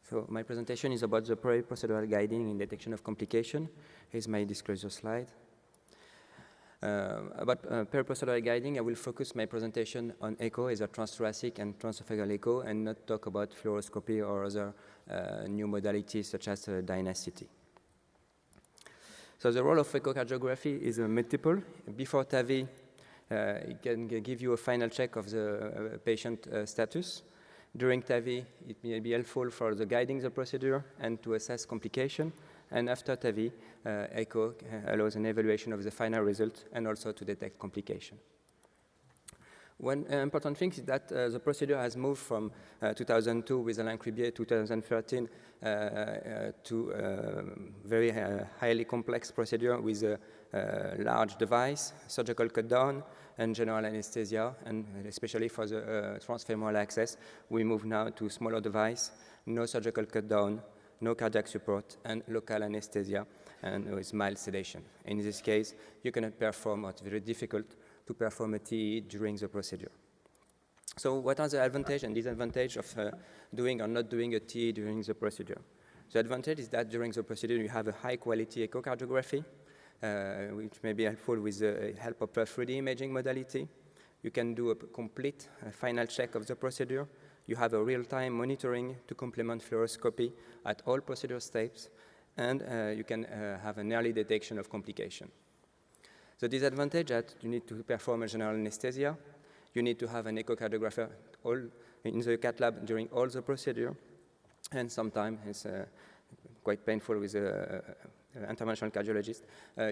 So my presentation is about the peri-procedural guiding in detection of complication. Here's my disclosure slide. About peri-procedural guiding, I will focus my presentation on echo, either transthoracic and transesophageal echo, and not talk about fluoroscopy or other new modalities such as dynasty. So the role of echocardiography is multiple. Before TAVI, it can give you a final check of the patient status. During TAVI, it may be helpful for the guiding the procedure and to assess complication. And after TAVI, echo allows an evaluation of the final result and also to detect complication. One important thing is that the procedure has moved from 2002 with Alain Cribier 2013 to very highly complex procedure with a large device, surgical cut down, and general anesthesia, and especially for the transfemoral access, we move now to smaller device, no surgical cut down, no cardiac support, and local anesthesia, and with mild sedation. In this case, you cannot perform, or it's very difficult to perform a TE during the procedure. So what are the advantages and disadvantages of doing or not doing a TE during the procedure? The advantage is that during the procedure, you have a high-quality echocardiography, which may be helpful with the help of 3D imaging modality. You can do a complete final check of the procedure. You have a real-time monitoring to complement fluoroscopy at all procedure steps, and you can have an early detection of complication. The disadvantage is that you need to perform a general anesthesia. You need to have an echocardiographer in the cath lab during all the procedure, and sometimes it's quite painful with the interventional cardiologist.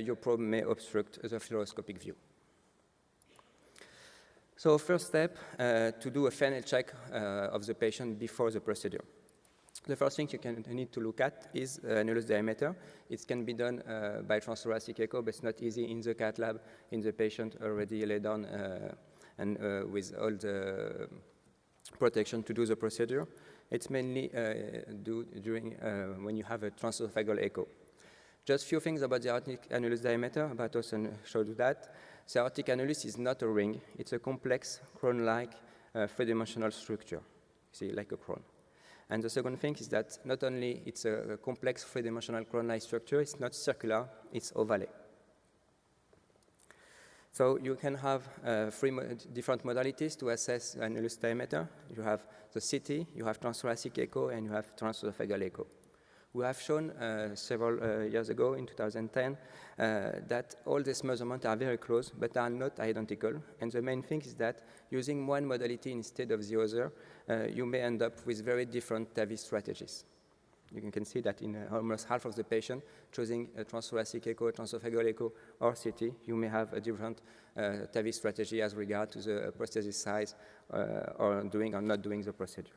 Your probe may obstruct the fluoroscopic view. So first step, to do a final check of the patient before the procedure. The first thing you need to look at is annulus diameter. It can be done by transthoracic echo, but it's not easy in the cath lab, in the patient already laid down and with all the protection to do the procedure. It's mainly due during when you have a transesophageal echo. Just a few things about the aortic annulus diameter. Bartos showed you that. The aortic annulus is not a ring. It's a complex, crown-like, three-dimensional structure, see, like a crown. And the second thing is that not only it's a complex, three-dimensional crown-like structure, it's not circular, it's ovale. So you can have different modalities to assess annulus diameter. You have the CT, you have transthoracic echo, and you have transesophageal echo. We have shown several years ago, in 2010, that all these measurements are very close, but are not identical. And the main thing is that using one modality instead of the other, you may end up with very different TAVI strategies. You can see that in almost half of the patient, choosing a transthoracic echo, transesophageal echo, or CT, you may have a different TAVI strategy as regard to the prosthesis size or doing or not doing the procedure.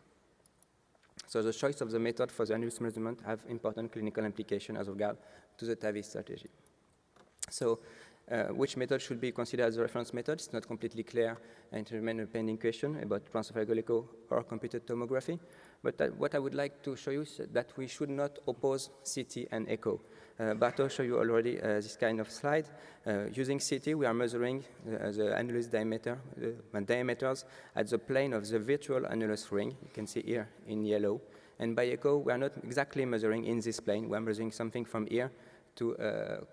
So the choice of the method for the annulus measurement have important clinical implications as regard to the TAVI strategy. So which method should be considered as a reference method? It's not completely clear, and it remains a pending question about transesophageal echo or computed tomography. But what I would like to show you is that we should not oppose CT and echo. Barto showed you already this kind of slide. Using CT, we are measuring the annulus diameter, diameters at the plane of the virtual annulus ring. You can see here in yellow. And by echo, we are not exactly measuring in this plane. We are measuring something from here to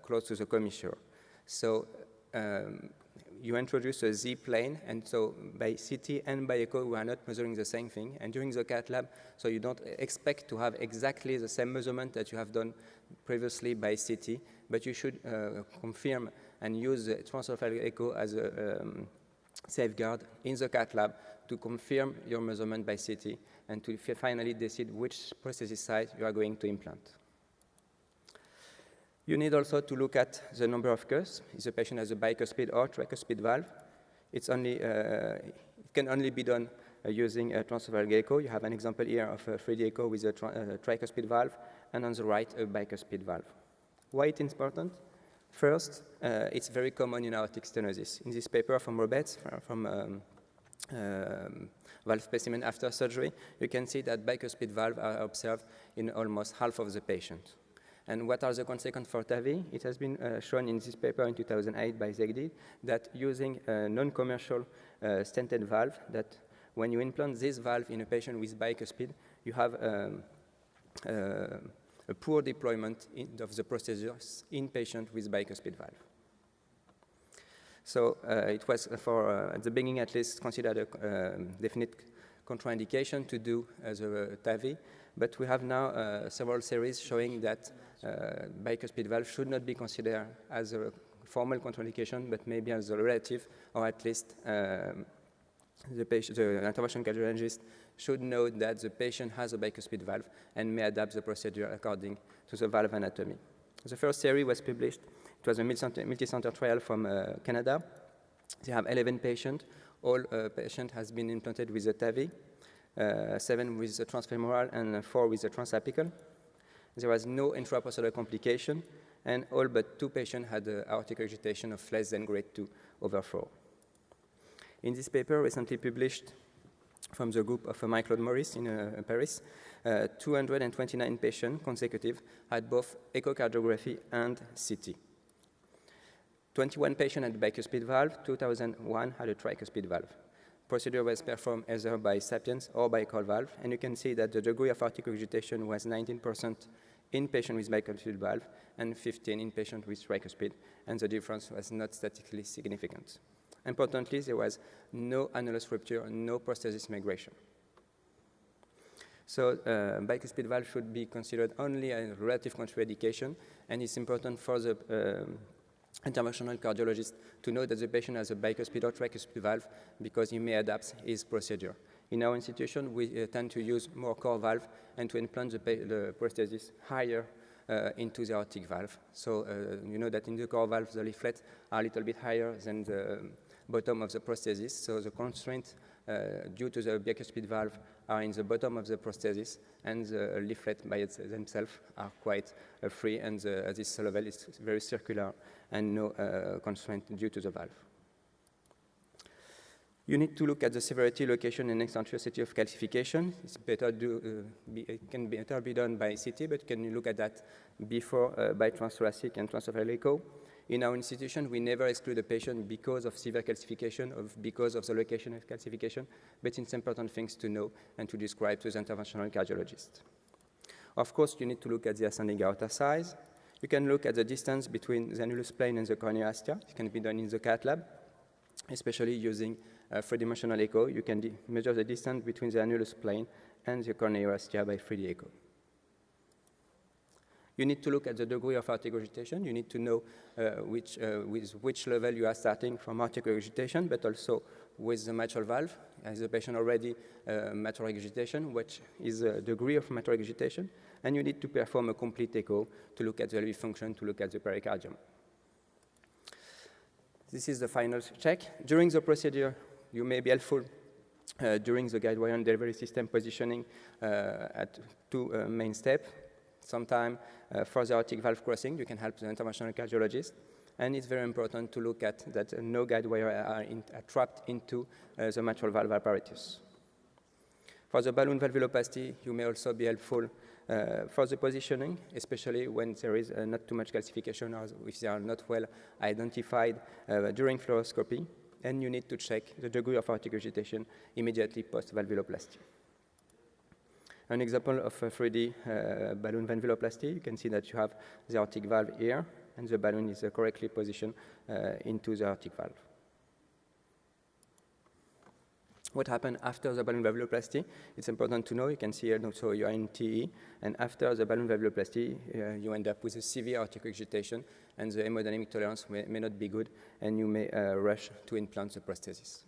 close to the commissure. So you introduce a Z plane, and so by CT and by echo, we are not measuring the same thing. And during the cath lab, so you don't expect to have exactly the same measurement that you have done previously by CT, but you should confirm and use the transesophageal echo as a safeguard in the cath lab to confirm your measurement by CT and to finally decide which prosthesis size you are going to implant. You need also to look at the number of cusps. If the patient has a bicuspid or tricuspid valve, it can only be done using a transesophageal echo. You have an example here of a 3D echo with a tricuspid valve, and on the right, a bicuspid valve. Why it's important? First, it's very common in aortic stenosis. In this paper from Roberts, from valve specimen after surgery, you can see that bicuspid valve are observed in almost half of the patients. And what are the consequences for TAVI? It has been shown in this paper in 2008 by Zegdi that using a non-commercial stented valve, that when you implant this valve in a patient with bicuspid, you have a poor deployment of the prosthesis in patients with bicuspid valve. So it was, at the beginning at least, considered a definite contraindication to do the TAVI, but we have now several series showing that bicuspid valve should not be considered as a formal contraindication, but maybe as a relative, or at least the intervention cardiologist should know that the patient has a bicuspid valve and may adapt the procedure according to the valve anatomy. The first series was published. It was a multi-center trial from Canada. They have 11 patients. All patients has been implanted with a TAVI, 7 with a transfemoral and 4 with a transapical. There was no intraprocedural complication, and all but 2 patients had aortic regurgitation of less than grade 2 over 4. In this paper recently published from the group of Michael Morris in Paris, 229 patients consecutive had both echocardiography and CT. 21 patients had bicuspid valve, 2001 had a tricuspid valve. Procedure was performed either by Sapiens or by cold valve, and you can see that the degree of aortic regurgitation was 19% in patients with bicuspid valve and 15% in patients with tricuspid, and the difference was not statistically significant. Importantly, there was no annulus rupture, no prosthesis migration. So bicuspid valve should be considered only a relative contraindication, and it's important for the interventional cardiologist to know that the patient has a bicuspid or tricuspid valve because he may adapt his procedure. In our institution, we tend to use more core valve and to implant the prosthesis higher into the aortic valve. So you know that in the core valve, the leaflets are a little bit higher than the bottom of the prosthesis. So the constraints due to the bicuspid valve are in the bottom of the prosthesis, and the leaflet by themselves are quite free, and this level is very circular and no constraint due to the valve. You need to look at the severity, location, and eccentricity of calcification. It's better it can better be done by CT, but can you look at that before by transthoracic and transesophageal echo? In our institution, we never exclude a patient because of severe calcification or because of the location of calcification, but it's important things to know and to describe to the interventional cardiologist. Of course, you need to look at the ascending aorta size. You can look at the distance between the annulus plane and the corneoastia. It can be done in the cath lab, especially using three-dimensional echo. You can measure the distance between the annulus plane and the corneoastia by 3D echo. You need to look at the degree of aortic regurgitation. You need to know with which level you are starting from aortic regurgitation, but also with the mitral valve. Has the patient already mitral regurgitation? What is the degree of mitral regurgitation? And you need to perform a complete echo to look at the LV function, to look at the pericardium. This is the final check. During the procedure, you may be helpful during the guide wire and delivery system positioning at 2 main steps. Sometimes for the aortic valve crossing, you can help the interventional cardiologist. And it's very important to look at that no guide wire are trapped into the mitral valve apparatus. For the balloon valvuloplasty, you may also be helpful for the positioning, especially when there is not too much calcification or if they are not well identified during fluoroscopy. And you need to check the degree of aortic regurgitation immediately post-valvuloplasty. An example of a 3D balloon valvuloplasty, you can see that you have the aortic valve here, and the balloon is correctly positioned into the aortic valve. What happened after the balloon valvuloplasty? It's important to know. You can see here, so you are in TE, and after the balloon valvuloplasty, you end up with a severe aortic regurgitation, and the hemodynamic tolerance may not be good, and you may rush to implant the prosthesis.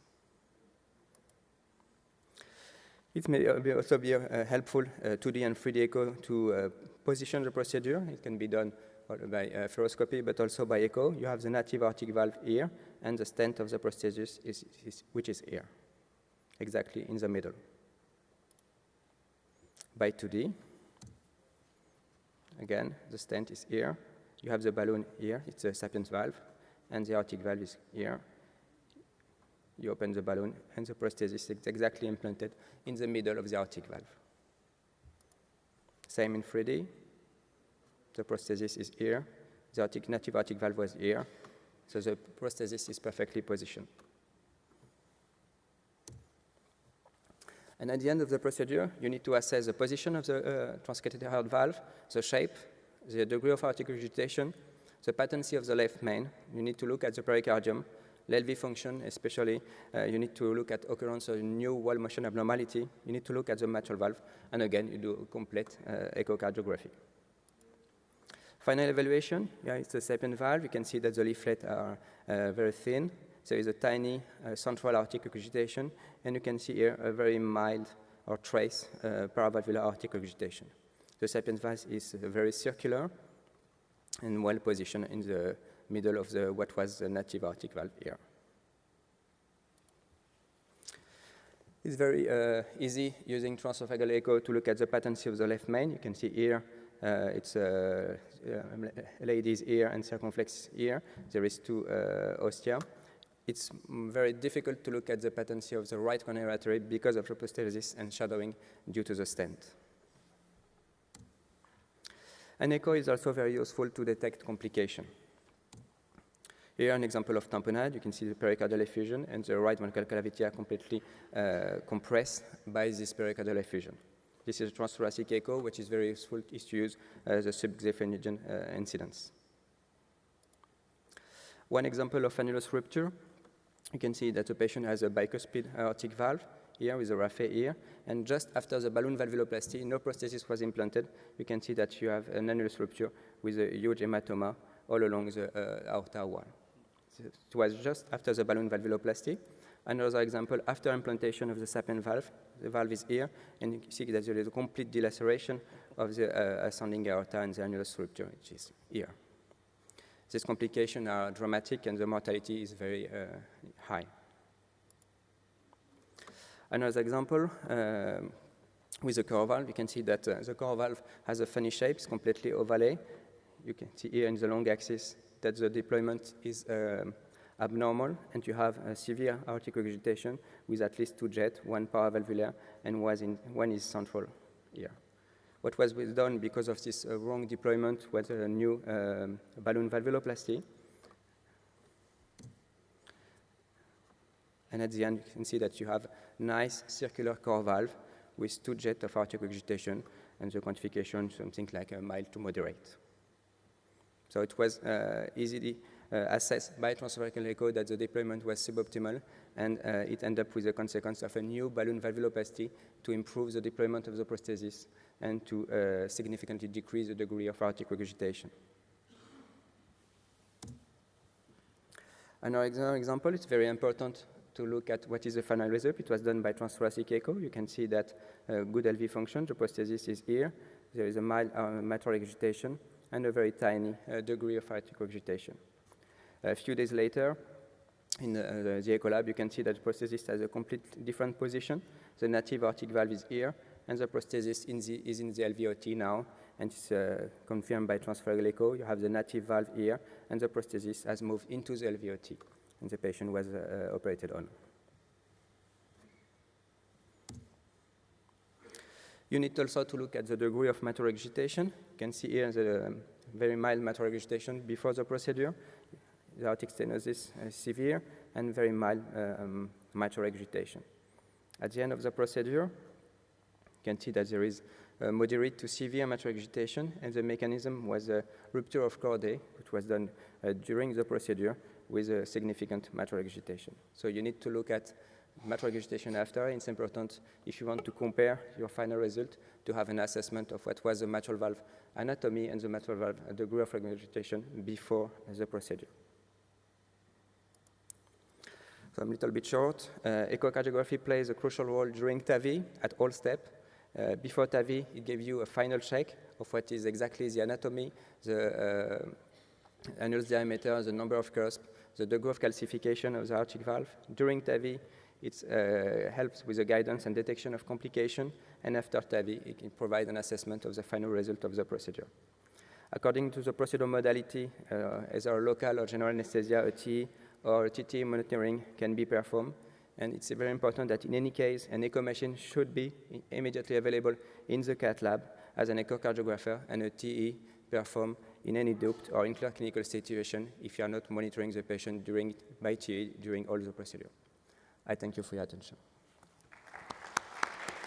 It may also be helpful 2D and 3D echo to position the procedure. It can be done by fluoroscopy, but also by echo. You have the native aortic valve here, and the stent of the prosthesis which is here, exactly in the middle. By 2D, again, the stent is here. You have the balloon here. It's a Sapiens valve, and the aortic valve is here. You open the balloon, and the prosthesis is exactly implanted in the middle of the aortic valve. Same in 3D. The prosthesis is here. The native aortic valve was here. So the prosthesis is perfectly positioned. And at the end of the procedure, you need to assess the position of the transcatheter heart valve, the shape, the degree of aortic regurgitation, the patency of the left main. You need to look at the pericardium, LV function, especially. You need to look at occurrence of new wall motion abnormality. You need to look at the mitral valve. And again, you do a complete echocardiography. Final evaluation, it's a sapien valve. You can see that the leaflets are very thin. There is a tiny central aortic regurgitation, and you can see here a very mild or trace paravalvular aortic regurgitation. The sapien valve is very circular and well positioned in the middle of what was the native aortic valve here. It's very easy using transesophageal echo to look at the patency of the left main. You can see here it's ladies ear and circumflex ear. There is two ostia. It's very difficult to look at the patency of the right coronary artery because of hyposteresis and shadowing due to the stent. An echo is also very useful to detect complication. Here, an example of tamponade. You can see the pericardial effusion, and the right ventricular cavity are completely compressed by this pericardial effusion. This is a transthoracic echo, which is very useful is to use the subxiphonogen incidence. One example of annulus rupture. You can see that the patient has a bicuspid aortic valve here with a raphe here, and just after the balloon valvuloplasty, no prosthesis was implanted. You can see that you have an annulus rupture with a huge hematoma all along the aorta wall. It was just after the balloon valvuloplasty. Another example, after implantation of the sapien valve, the valve is here, and you can see that there is a complete delaceration of the ascending aorta and the annulus rupture, which is here. These complications are dramatic, and the mortality is very high. Another example, with the core valve, you can see that the core valve has a funny shape, it's completely ovale. You can see here in the long axis that the deployment is abnormal, and you have a severe aortic regurgitation with at least two jets, one paravalvular, and one is central here. What was done because of this wrong deployment was a new balloon valvuloplasty. And at the end, you can see that you have nice circular core valve with two jets of aortic regurgitation, and the quantification something like a mild to moderate. So it was easily assessed by transesophageal echo that the deployment was suboptimal, and it ended up with the consequence of a new balloon valvuloplasty to improve the deployment of the prosthesis and to significantly decrease the degree of aortic regurgitation. Another example, it's very important to look at what is the final result. It was done by transthoracic echo. You can see that good LV function, the prosthesis is here. There is a mild mitral regurgitation and a very tiny degree of aortic regurgitation. A few days later, in the echo lab, you can see that the prosthesis has a complete different position. The native aortic valve is here, and the prosthesis is in the LVOT now, and it's confirmed by transesophageal echo. You have the native valve here, and the prosthesis has moved into the LVOT, and the patient was operated on. You need also to look at the degree of mitral regurgitation. You can see here the very mild mitral regurgitation before the procedure. The aortic stenosis is severe and very mild mitral regurgitation. At the end of the procedure, you can see that there is moderate to severe mitral regurgitation, and the mechanism was a rupture of chordae, which was done during the procedure with a significant mitral regurgitation. So you need to look at mitral regurgitation after. It's important, if you want to compare your final result, to have an assessment of what was the mitral valve anatomy and the mitral valve degree of regurgitation before the procedure. So I'm a little bit short. Echocardiography plays a crucial role during TAVI at all steps. Before TAVI, it gave you a final check of what is exactly the anatomy, the annulus diameter, the number of cusps, the degree of calcification of the aortic valve. During TAVI, it helps with the guidance and detection of complication, and after TAVI, it can provide an assessment of the final result of the procedure. According to the procedure modality, either local or general anesthesia, a TE or TT monitoring can be performed, and it's very important that in any case, an echo machine should be immediately available in the cath lab as an echocardiographer, and a TE performed in any duct or in clear clinical situation if you are not monitoring the patient by TE during all the procedure. I thank you for your attention.